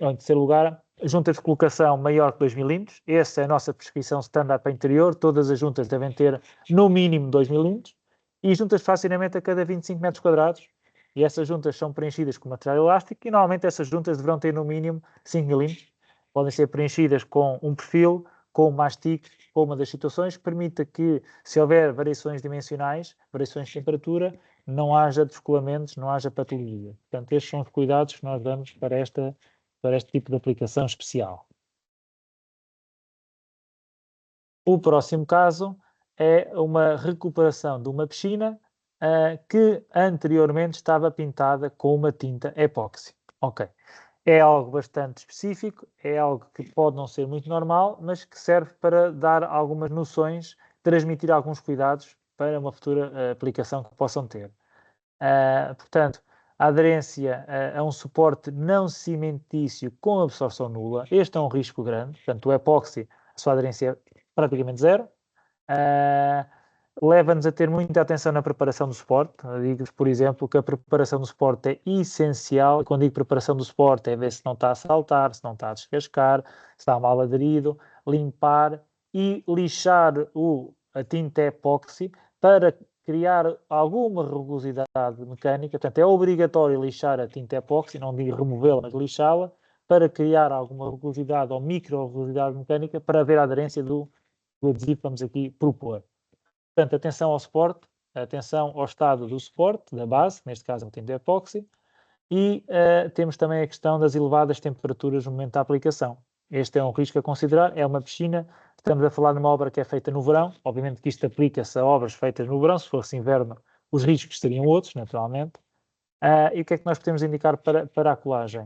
[SPEAKER 2] ou em terceiro lugar, juntas de colocação maior que 2 mm. Essa é a nossa prescrição standard para interior. Todas as juntas devem ter no mínimo 2 mm. E juntas de fracionamento a cada 25 metros quadrados. E essas juntas são preenchidas com material elástico e normalmente essas juntas deverão ter no mínimo 5 mm. Podem ser preenchidas com um perfil, com um mastic, com uma das situações que permita que, se houver variações dimensionais, variações de temperatura, não haja descolamentos, não haja patologia. Portanto, estes são os cuidados que nós damos para este tipo de aplicação especial. O próximo caso é uma recuperação de uma piscina que anteriormente estava pintada com uma tinta epóxi. Ok. É algo bastante específico, é algo que pode não ser muito normal, mas que serve para dar algumas noções, transmitir alguns cuidados para uma futura aplicação que possam ter. Portanto, a aderência a um suporte não cimentício com absorção nula, este é um risco grande. Portanto, o epóxi, a sua aderência é praticamente zero. leva-nos a ter muita atenção na preparação do suporte. Digo-vos, por exemplo, que a preparação do suporte é essencial. Quando digo preparação do suporte, é ver se não está a saltar, se não está a descascar, se está mal aderido, limpar e lixar a tinta epóxi para criar alguma rugosidade mecânica. Portanto, é obrigatório lixar a tinta epóxi, não digo removê-la, mas lixá-la, para criar alguma rugosidade ou micro-rugosidade mecânica para haver a aderência do adesivo que vamos aqui propor. Portanto, atenção ao suporte, atenção ao estado do suporte, da base, neste caso é o tinta epóxi, e temos também a questão das elevadas temperaturas no momento da aplicação. Este é um risco a considerar, é uma piscina, estamos a falar de uma obra que é feita no verão, obviamente que isto aplica-se a obras feitas no verão, se fosse inverno os riscos seriam outros, naturalmente. E o que é que nós podemos indicar para a colagem?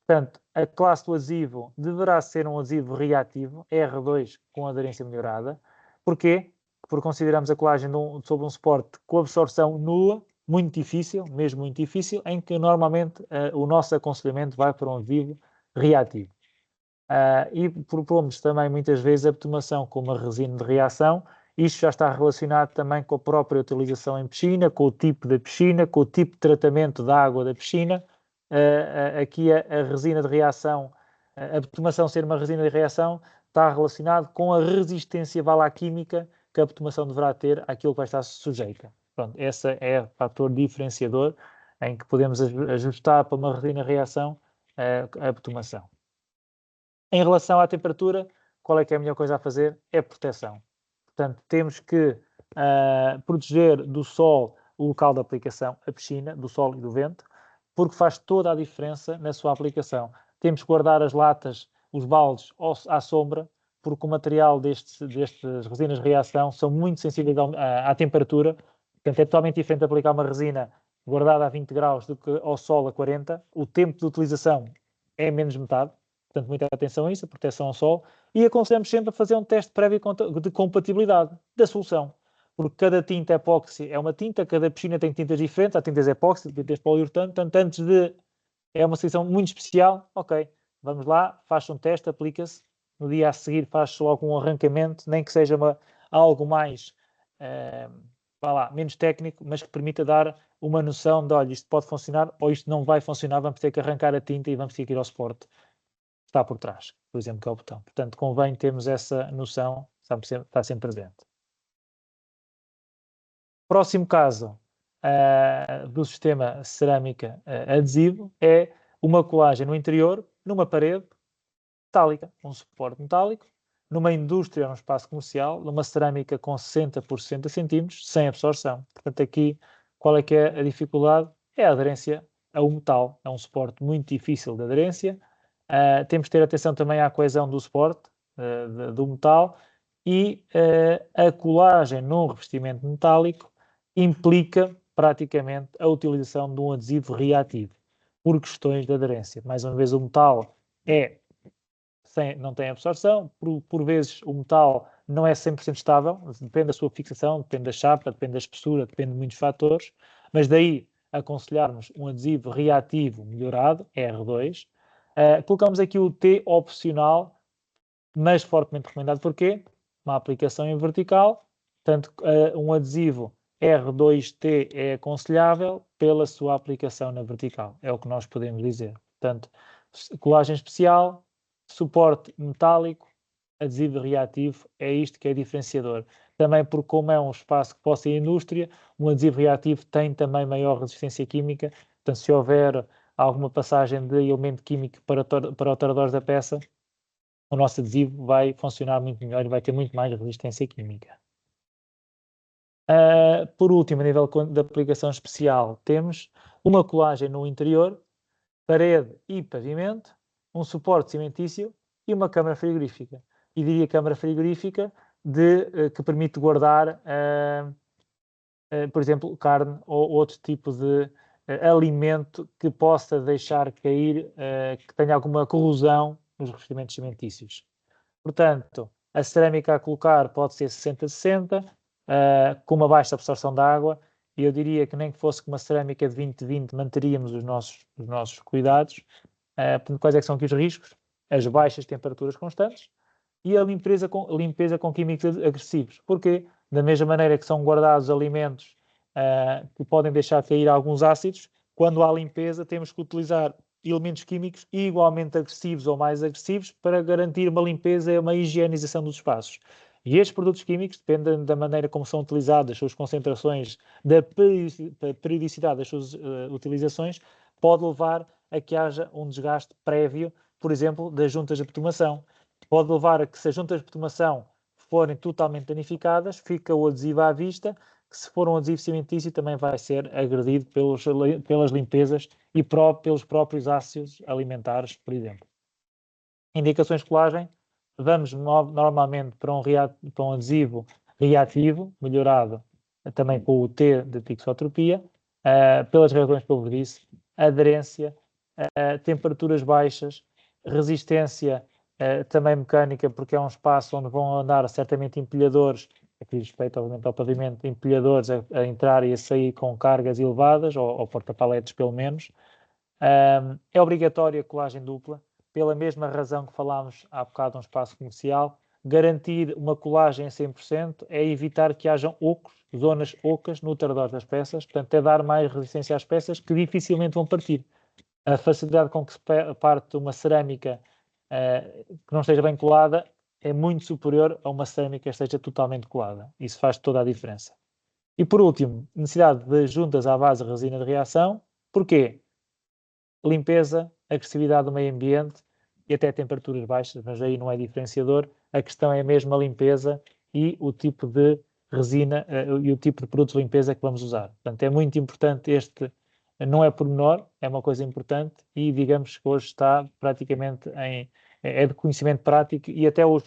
[SPEAKER 2] Portanto, a classe do adesivo deverá ser um adesivo reativo, R2 com aderência melhorada. Porquê? Porque consideramos a colagem sobre um suporte com absorção nula, muito difícil, mesmo muito difícil, em que normalmente o nosso aconselhamento vai para um adesivo reativo. E propomos também muitas vezes a bitumação com uma resina de reação. Isto já está relacionado também com a própria utilização em piscina, com o tipo da piscina, com o tipo de tratamento da água da piscina. Aqui a resina de reação, a bitumação ser uma resina de reação, está relacionado com a resistência química que a bitumação deverá ter àquilo que vai estar sujeita. Pronto, esse é o fator diferenciador em que podemos ajustar para uma resina de reação a bitumação. Em relação à temperatura, qual é que é a melhor coisa a fazer? É proteção. Portanto, temos que proteger do sol o local de aplicação, a piscina, do sol e do vento, porque faz toda a diferença na sua aplicação. Temos que guardar as latas, os baldes à sombra, porque o material destas resinas de reação são muito sensíveis à temperatura. Portanto, é totalmente diferente aplicar uma resina guardada a 20 graus do que ao sol a 40. O tempo de utilização é menos metade. Portanto, muita atenção a isso, a proteção ao sol. E aconselhamos sempre a fazer um teste prévio de compatibilidade da solução. Porque cada tinta epóxi é uma tinta, cada piscina tem tintas diferentes, há tintas epóxi, tintas poliuretano, portanto, antes de... É uma solução muito especial, ok, vamos lá, faz um teste, aplica-se, no dia a seguir faz logo um arrancamento, nem que seja algo mais, menos técnico, mas que permita dar uma noção de, olha, isto pode funcionar ou isto não vai funcionar, vamos ter que arrancar a tinta e vamos ter que ir ao suporte. Está por trás, por exemplo, que é o botão. Portanto, convém termos essa noção, está sempre presente. Próximo caso do sistema cerâmica adesivo é uma colagem no interior, numa parede metálica, um suporte metálico, numa indústria ou num espaço comercial, numa cerâmica com 60 por 60 centímetros, sem absorção. Portanto, aqui, qual é que é a dificuldade? É a aderência ao metal. É um suporte muito difícil de aderência. Temos que ter atenção também à coesão do suporte, do metal, e a colagem num revestimento metálico implica praticamente a utilização de um adesivo reativo, por questões de aderência. Mais uma vez, o metal não tem absorção, por vezes o metal não é 100% estável, depende da sua fixação, depende da chapa, depende da espessura, depende de muitos fatores, mas daí aconselharmos um adesivo reativo melhorado, R2. Colocamos aqui o T opcional, mas fortemente recomendado. Porquê? Uma aplicação em vertical, portanto, um adesivo R2T é aconselhável pela sua aplicação na vertical, é o que nós podemos dizer. Portanto, colagem especial, suporte metálico, adesivo reativo, é isto que é diferenciador. Também porque, como é um espaço que possa ir à indústria, um adesivo reativo tem também maior resistência química, portanto, se houver alguma passagem de elemento químico para o tarador da peça, o nosso adesivo vai funcionar muito melhor e vai ter muito mais resistência química. Por último, a nível de aplicação especial, temos uma colagem no interior, parede e pavimento, um suporte cimentício e uma câmara frigorífica. E diria câmara frigorífica que permite guardar, por exemplo, carne ou outro tipo de alimento que possa deixar cair, que tenha alguma corrosão nos revestimentos cimentícios. Portanto, a cerâmica a colocar pode ser 60-60, com uma baixa absorção de água, e eu diria que nem que fosse com uma cerâmica de 20-20 manteríamos os nossos cuidados. Portanto, quais é que são aqui os riscos? As baixas temperaturas constantes e a limpeza com químicos agressivos. Porquê? Da mesma maneira que são guardados alimentos que podem deixar cair alguns ácidos, quando há limpeza temos que utilizar elementos químicos igualmente agressivos ou mais agressivos para garantir uma limpeza e uma higienização dos espaços. E estes produtos químicos, dependem da maneira como são utilizados, das suas concentrações, da periodicidade das suas utilizações, pode levar a que haja um desgaste prévio, por exemplo, das juntas de bitumação. Pode levar a que, se as juntas de bitumação forem totalmente danificadas, fica o adesivo à vista, que se for um adesivo cimentício também vai ser agredido pelas limpezas e pelos próprios ácidos alimentares, por exemplo. Indicações de colagem, vamos normalmente para um adesivo reativo, melhorado também com o T de tixotropia, pelas razões que eu disse, aderência, temperaturas baixas, resistência também mecânica, porque é um espaço onde vão andar certamente empilhadores, aqui respeito obviamente ao pavimento, empilhadores a entrar e a sair com cargas elevadas, ou porta-paletes pelo menos. É obrigatória a colagem dupla, pela mesma razão que falámos há bocado de um espaço comercial. Garantir uma colagem a 100% é evitar que hajam ocos, zonas ocas no tardor das peças, portanto é dar mais resistência às peças que dificilmente vão partir. A facilidade com que se parte uma cerâmica que não esteja bem colada é muito superior a uma cerâmica que esteja totalmente colada. Isso faz toda a diferença. E por último, necessidade de juntas à base de resina de reação. Porquê? Limpeza, agressividade do meio ambiente e até temperaturas baixas, mas aí não é diferenciador. A questão é mesmo a limpeza e o tipo de resina e o tipo de produtos de limpeza que vamos usar. Portanto, é muito importante não é pormenor, é uma coisa importante e digamos que hoje está praticamente é de conhecimento prático e até o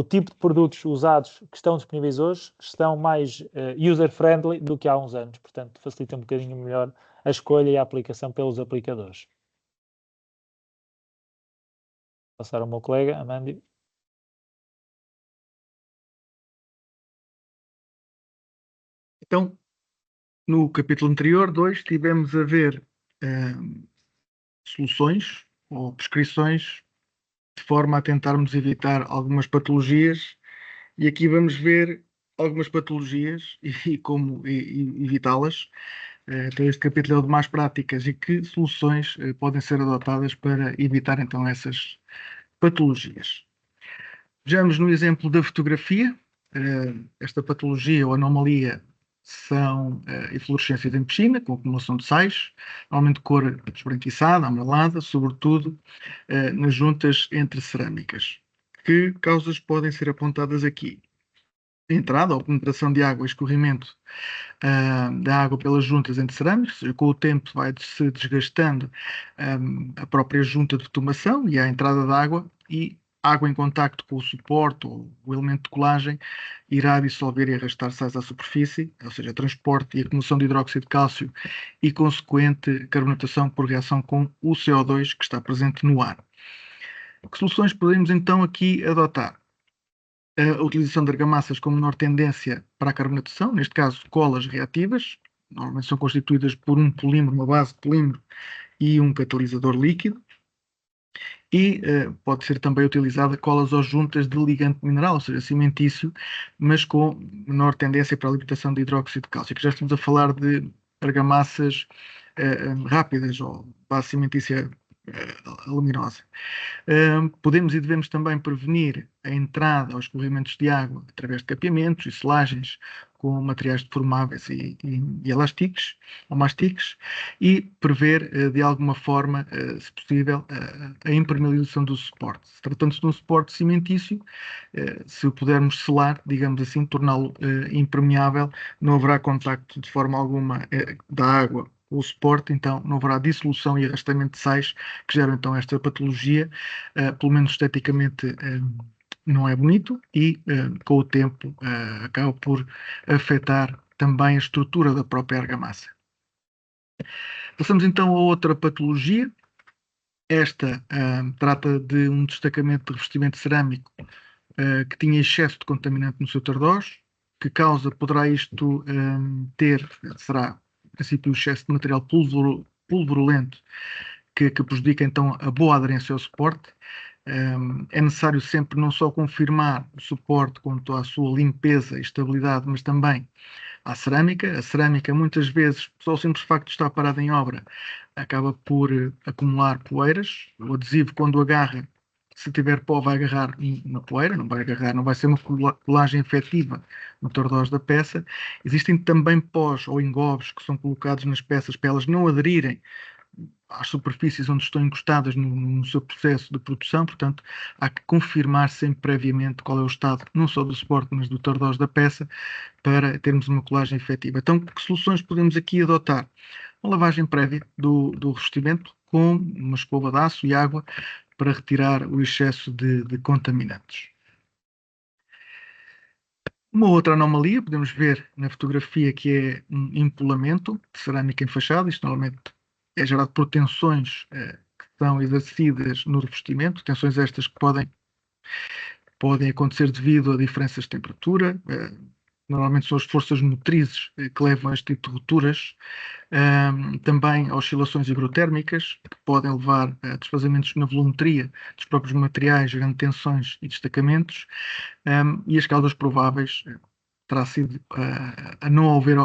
[SPEAKER 2] tipo de produtos usados que estão disponíveis hoje estão mais user-friendly do que há uns anos, portanto facilita um bocadinho melhor a escolha e a aplicação pelos aplicadores. Vou passar ao meu colega, Amandio.
[SPEAKER 3] Então, no capítulo anterior, 2, tivemos a ver soluções ou prescrições de forma a tentarmos evitar algumas patologias, e aqui vamos ver algumas patologias e como evitá-las. Então este capítulo é o de mais práticas e que soluções podem ser adotadas para evitar então essas patologias. Vejamos no exemplo da fotografia. Esta patologia ou anomalia são eflorescências em piscina, com acumulação de sais, normalmente cor esbranquiçada, amarelada, sobretudo nas juntas entre cerâmicas. Que causas podem ser apontadas aqui? Entrada ou penetração de água e escorrimento da água pelas juntas entre cerâmicas, com o tempo vai-se desgastando a própria junta de bitumação e a entrada de água, e água em contacto com o suporte ou o elemento de colagem irá dissolver e arrastar sais à superfície, ou seja, transporte e acumulação de hidróxido de cálcio e consequente carbonatação por reação com o CO2 que está presente no ar. Que soluções podemos então aqui adotar? A utilização de argamassas com menor tendência para a carbonatação, neste caso colas reativas, normalmente são constituídas por um polímero, uma base de polímero e um catalisador líquido. E pode ser também utilizada colas ou juntas de ligante mineral, ou seja, cimentício, mas com menor tendência para a libertação de hidróxido de cálcio. Aqui já estamos a falar de argamassas rápidas ou base cimentícia aluminosa. Podemos e devemos também prevenir a entrada aos escorrimentos de água através de capeamentos e selagens com materiais deformáveis e elásticos ou mastiques, e prever de alguma forma, se possível, a impermeabilização do suporte. Tratando-se de um suporte cimentício, se o pudermos selar, digamos assim, torná-lo impermeável, não haverá contacto de forma alguma da água com o suporte, então não haverá dissolução e arrastamento de sais que geram então esta patologia, pelo menos esteticamente não é bonito e com o tempo acaba por afetar também a estrutura da própria argamassa. Passamos então a outra patologia. Esta trata de um destacamento de revestimento cerâmico que tinha excesso de contaminante no seu tardós. Que causa poderá isto será, em princípio, o excesso de material pulverulento que prejudica então a boa aderência ao suporte. É necessário sempre não só confirmar o suporte quanto à sua limpeza e estabilidade, mas também à cerâmica. A cerâmica, muitas vezes, só o simples facto de estar parada em obra, acaba por acumular poeiras. O adesivo, quando agarra, se tiver pó, vai agarrar na poeira, não vai agarrar, não vai ser uma colagem efetiva no tordós da peça. Existem também pós ou engobes que são colocados nas peças para elas não aderirem às superfícies onde estão encostadas no seu processo de produção, portanto, há que confirmar sempre previamente qual é o estado, não só do suporte, mas do tordós da peça, para termos uma colagem efetiva. Então, que soluções podemos aqui adotar? Uma lavagem prévia do revestimento com uma escova de aço e água para retirar o excesso de contaminantes. Uma outra anomalia, podemos ver na fotografia, que é um empolamento de cerâmica em fachada. Isto normalmente é gerado por tensões que são exercidas no revestimento, tensões estas que podem acontecer devido a diferenças de temperatura. Normalmente são as forças motrizes que levam a este tipo de rupturas. Também oscilações higrotérmicas, que podem levar a desfazamentos na volumetria dos próprios materiais, gerando tensões e destacamentos. E as causas prováveis terá sido a não haver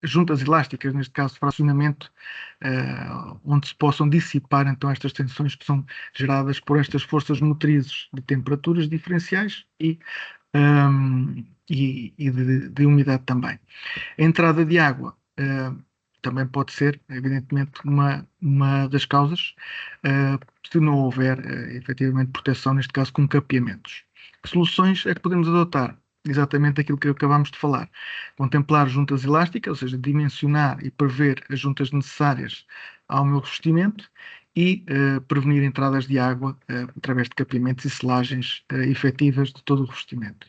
[SPEAKER 3] juntas elásticas, neste caso de fracionamento, onde se possam dissipar então estas tensões que são geradas por estas forças motrizes de temperaturas diferenciais e de umidade também. A entrada de água também pode ser, evidentemente, uma das causas, se não houver efetivamente proteção, neste caso com capeamentos. Que soluções é que podemos adotar? Exatamente aquilo que acabámos de falar. Contemplar juntas elásticas, ou seja, dimensionar e prever as juntas necessárias ao meu revestimento e prevenir entradas de água através de capeamentos e selagens efetivas de todo o revestimento.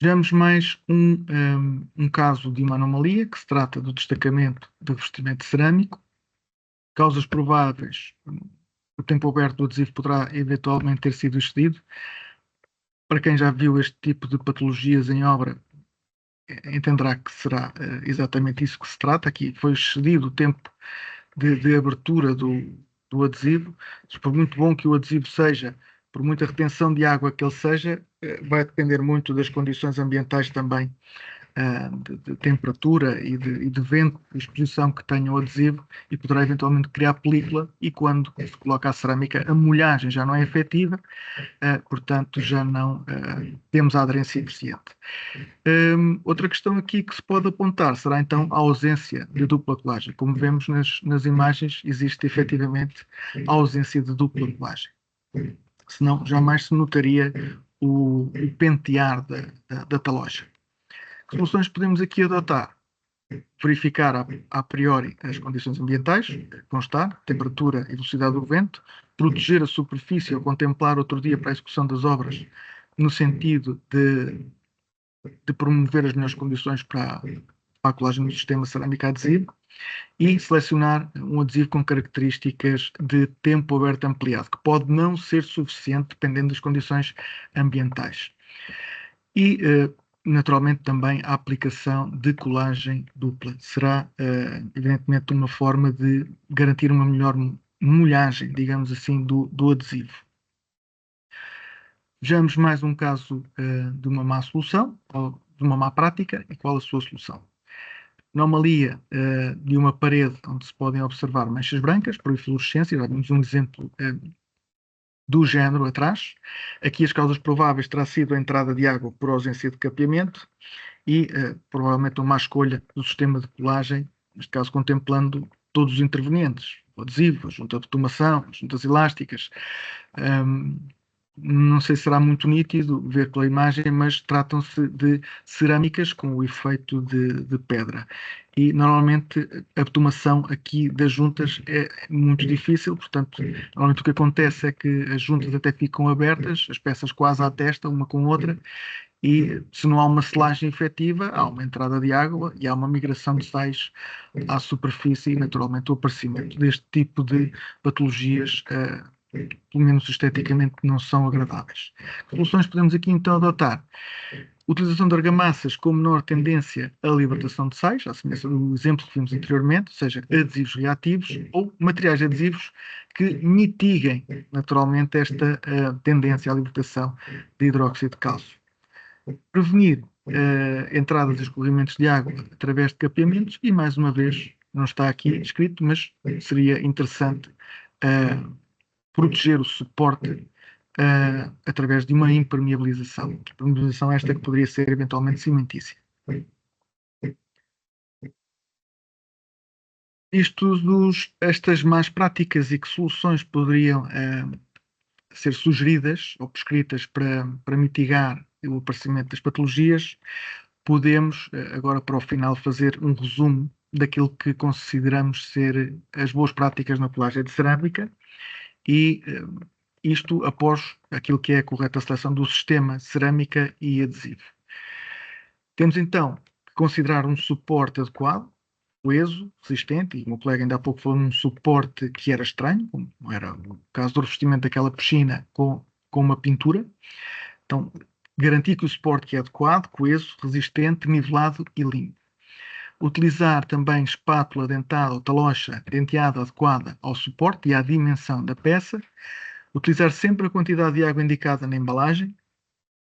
[SPEAKER 3] Vejamos mais um caso de uma anomalia, que se trata do destacamento do revestimento cerâmico. Causas prováveis: o tempo aberto do adesivo poderá eventualmente ter sido excedido. Para quem já viu este tipo de patologias em obra, entenderá que será exatamente isso que se trata. Aqui foi excedido o tempo de abertura do adesivo. Por muito bom que o adesivo seja, por muita retenção de água que ele seja, vai depender muito das condições ambientais também, de temperatura e de vento, de exposição que tenha o adesivo, e poderá eventualmente criar película, e quando se coloca a cerâmica, a molhagem já não é efetiva, portanto já não temos a aderência eficiente. Outra questão aqui que se pode apontar será então a ausência de dupla colagem. Como vemos nas imagens, existe efetivamente a ausência de dupla colagem. Senão jamais se notaria o pentear da taloja. Que soluções podemos aqui adotar? Verificar a priori as condições ambientais, constar temperatura e velocidade do vento, proteger a superfície ou contemplar outro dia para a execução das obras, no sentido de promover as melhores condições para a colagem do sistema cerâmico adesivo, e selecionar um adesivo com características de tempo aberto ampliado, que pode não ser suficiente dependendo das condições ambientais. E, naturalmente, também a aplicação de colagem dupla. Será, evidentemente, uma forma de garantir uma melhor molhagem, digamos assim, do adesivo. Vejamos mais um caso de uma má solução, ou de uma má prática, e qual a sua solução. Anomalia de uma parede onde se podem observar manchas brancas por eflorescência. Já vimos um exemplo do género atrás. Aqui as causas prováveis terá sido a entrada de água por ausência de capeamento e provavelmente uma má escolha do sistema de colagem, neste caso contemplando todos os intervenientes, o adesivo, a junta de automação, as juntas elásticas. Não sei se será muito nítido ver pela imagem, mas tratam-se de cerâmicas com o efeito de pedra. E normalmente a automação aqui das juntas é muito difícil, portanto, normalmente o que acontece é que as juntas até ficam abertas, as peças quase à testa, uma com a outra, e se não há uma selagem efetiva, há uma entrada de água e há uma migração de sais à superfície e, naturalmente, o aparecimento deste tipo de patologias pelo menos esteticamente, não são agradáveis. Que soluções podemos aqui então adotar? Utilização de argamassas com menor tendência à libertação de sais, à semelhança do exemplo que vimos anteriormente, ou seja, adesivos reativos ou materiais adesivos que mitiguem naturalmente esta tendência à libertação de hidróxido de cálcio. Prevenir entradas e escorrimentos de água através de capeamentos e, mais uma vez, não está aqui escrito, mas seria interessante proteger o suporte através de uma impermeabilização. Impermeabilização esta que poderia ser eventualmente cimentícia. Estas más práticas e que soluções poderiam ser sugeridas ou prescritas para mitigar o aparecimento das patologias, podemos, agora para o final, fazer um resumo daquilo que consideramos ser as boas práticas na colagem de cerâmica e isto após aquilo que é a correta seleção do sistema cerâmica e adesivo. Temos então que considerar um suporte adequado, coeso, resistente, e o meu colega ainda há pouco falou num suporte que era estranho, como era o caso do revestimento daquela piscina com uma pintura. Então, garantir que o suporte é adequado, coeso, resistente, nivelado e limpo. Utilizar também espátula dentada ou talocha denteada adequada ao suporte e à dimensão da peça. Utilizar sempre a quantidade de água indicada na embalagem,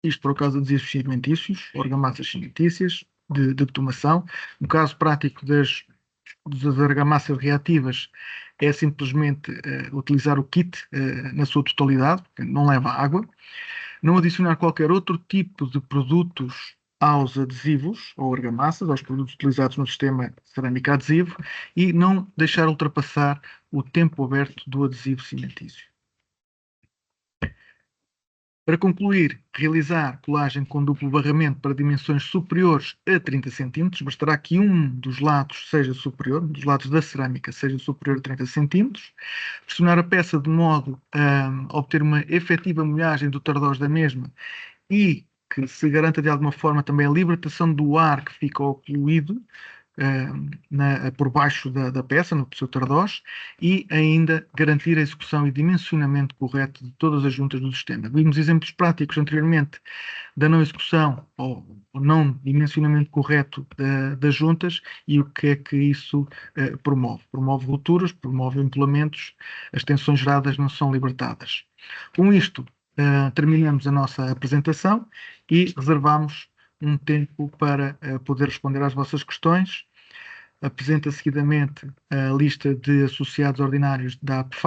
[SPEAKER 3] isto por causa dos adesivos cimentícios, ou argamassas cimentícias, de detomação. No caso prático das argamassas reativas, é simplesmente utilizar o kit na sua totalidade, porque não leva água. Não adicionar qualquer outro tipo de produtos aos adesivos ou argamassas, aos produtos utilizados no sistema cerâmica adesivo, e não deixar ultrapassar o tempo aberto do adesivo cimentício. Para concluir, realizar colagem com duplo barramento para dimensões superiores a 30 cm, bastará que um dos lados seja superior, um dos lados da cerâmica seja superior a 30 cm, pressionar a peça de modo a obter uma efetiva molhagem do tardós da mesma e que se garanta de alguma forma também a libertação do ar que fica ocluído por baixo da peça, no seu tardós, e ainda garantir a execução e dimensionamento correto de todas as juntas do sistema. Vimos exemplos práticos anteriormente da não execução ou não dimensionamento correto das juntas e o que é que isso promove. Promove rupturas, promove empolamentos, as tensões geradas não são libertadas. Com isto, terminamos a nossa apresentação e reservamos um tempo para poder responder às vossas questões. Apresenta seguidamente a lista de associados ordinários da APFAC.